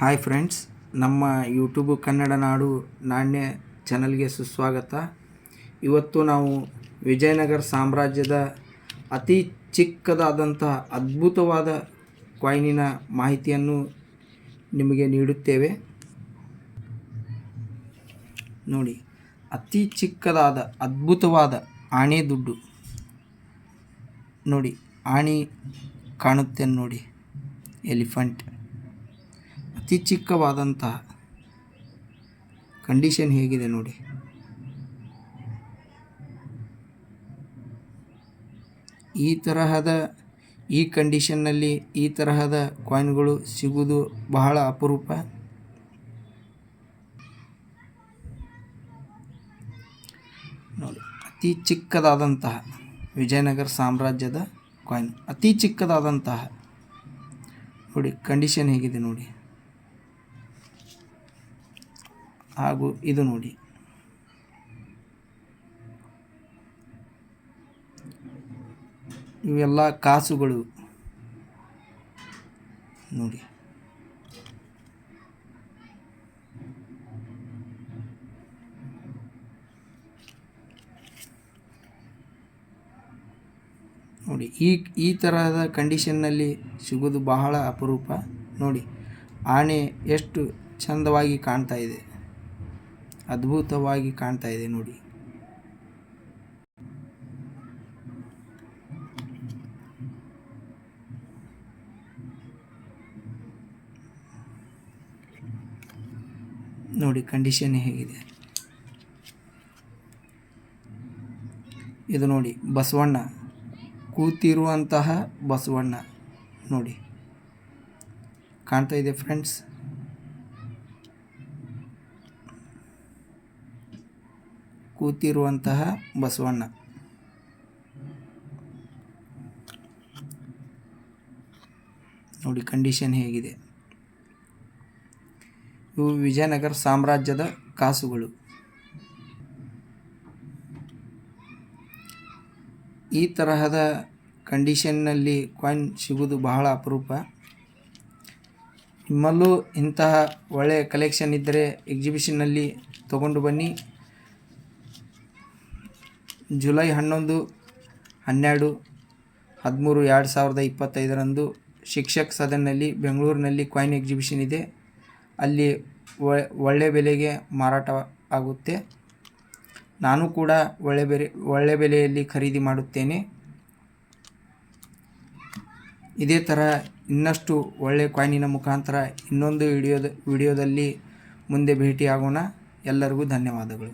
Hi friends, ನಮ್ಮ YouTube Kannada ನಾಡು ನಾಣ್ಯ ಚಾನಲ್ಗೆ ಸುಸ್ವಾಗತ. ಇವತ್ತು ನಾವು ವಿಜಯನಗರ ಸಾಮ್ರಾಜ್ಯದ ಅತಿ ಚಿಕ್ಕದಾದಂಥ ಅದ್ಭುತವಾದ ಕಾಯಿನಿನ ಮಾಹಿತಿಯನ್ನು ನಿಮಗೆ ನೀಡುತ್ತೇವೆ. ನೋಡಿ, ಅತಿ ಚಿಕ್ಕದಾದ ಅದ್ಭುತವಾದ ಆಣೆ ದುಡ್ಡು ನೋಡಿ. ಆಣೆ ಕಾಣುತ್ತೆ ನೋಡಿ, ಎಲಿಫೆಂಟ್. ಅತಿ ಚಿಕ್ಕವಾದಂತಹ ಕಂಡೀಷನ್ ಹೇಗಿದೆ ನೋಡಿ. ಈ ಕಂಡೀಷನ್ನಲ್ಲಿ ಈ ತರಹದ ಕಾಯಿನ್ಗಳು ಸಿಗುವುದು ಬಹಳ ಅಪರೂಪ. ನೋಡಿ, ಅತಿ ಚಿಕ್ಕದಾದಂತಹ ವಿಜಯನಗರ ಸಾಮ್ರಾಜ್ಯದ ಕಾಯಿನ್, ಅತಿ ಚಿಕ್ಕದಾದಂತಹ ನೋಡಿ. ಕಂಡೀಷನ್ ಹೇಗಿದೆ ನೋಡಿ. ಹಾಗೂ ಇದು ನೋಡಿ, ಇವೆಲ್ಲ ಕಾಸುಗಳು ನೋಡಿ. ನೋಡಿ, ಈ ತರಹದ ಕಂಡೀಷನ್ನಲ್ಲಿ ಸಿಗೋದು ಬಹಳ ಅಪರೂಪ. ನೋಡಿ, ಆಣೆ ಎಷ್ಟು ಚಂದವಾಗಿ ಕಾಣ್ತಾ ಇದೆ, ಅದ್ಭುತವಾಗಿ ಕಾಣ್ತಾ ಇದೆ ನೋಡಿ. ನೋಡಿ, ಕಂಡೀಷನ್ ಹೇಗಿದೆ. ಇದು ನೋಡಿ, ಬಸವಣ್ಣ ಕೂತಿರುವಂತಹ ಬಸವಣ್ಣ ನೋಡಿ, ಕಾಣ್ತಾ ಇದೆ ಫ್ರೆಂಡ್ಸ್. ಕೂತಿರುವಂತಹ ಬಸವಣ್ಣ ನೋಡಿ, ಕಂಡೀಷನ್ ಹೇಗಿದೆ. ಇವು ವಿಜಯನಗರ ಸಾಮ್ರಾಜ್ಯದ ಕಾಸುಗಳು. ಈ ತರಹದ ಕಂಡೀಷನ್ನಲ್ಲಿ ಕಾಯಿನ್ ಸಿಗುವುದು ಬಹಳ ಅಪರೂಪ. ನಿಮ್ಮಲ್ಲೂ ಇಂತಹ ಒಳ್ಳೆಯ ಕಲೆಕ್ಷನ್ ಇದ್ದರೆ ಎಕ್ಸಿಬಿಷನ್ನಲ್ಲಿ ತಗೊಂಡು ಬನ್ನಿ. ಜುಲೈ 11, 12, 13, 2025 ಶಿಕ್ಷಕ್ ಸದನ್ನಲ್ಲಿ ಬೆಂಗಳೂರಿನಲ್ಲಿ ಕಾಯಿನ್ ಎಕ್ಸಿಬಿಷನ್ ಇದೆ. ಅಲ್ಲಿ ಒಳ್ಳೆಯ ಬೆಲೆಗೆ ಮಾರಾಟ ಆಗುತ್ತೆ. ನಾನು ಕೂಡ ಒಳ್ಳೆಯ ಬೆಲೆಯಲ್ಲಿ ಖರೀದಿ ಮಾಡುತ್ತೇನೆ. ಇದೇ ಥರ ಇನ್ನಷ್ಟು ಒಳ್ಳೆಯ ಕಾಯಿನಿನ ಮುಖಾಂತರ ಇನ್ನೊಂದು ವಿಡಿಯೋದಲ್ಲಿ ಮುಂದೆ ಭೇಟಿಯಾಗೋಣ. ಎಲ್ಲರಿಗೂ ಧನ್ಯವಾದಗಳು.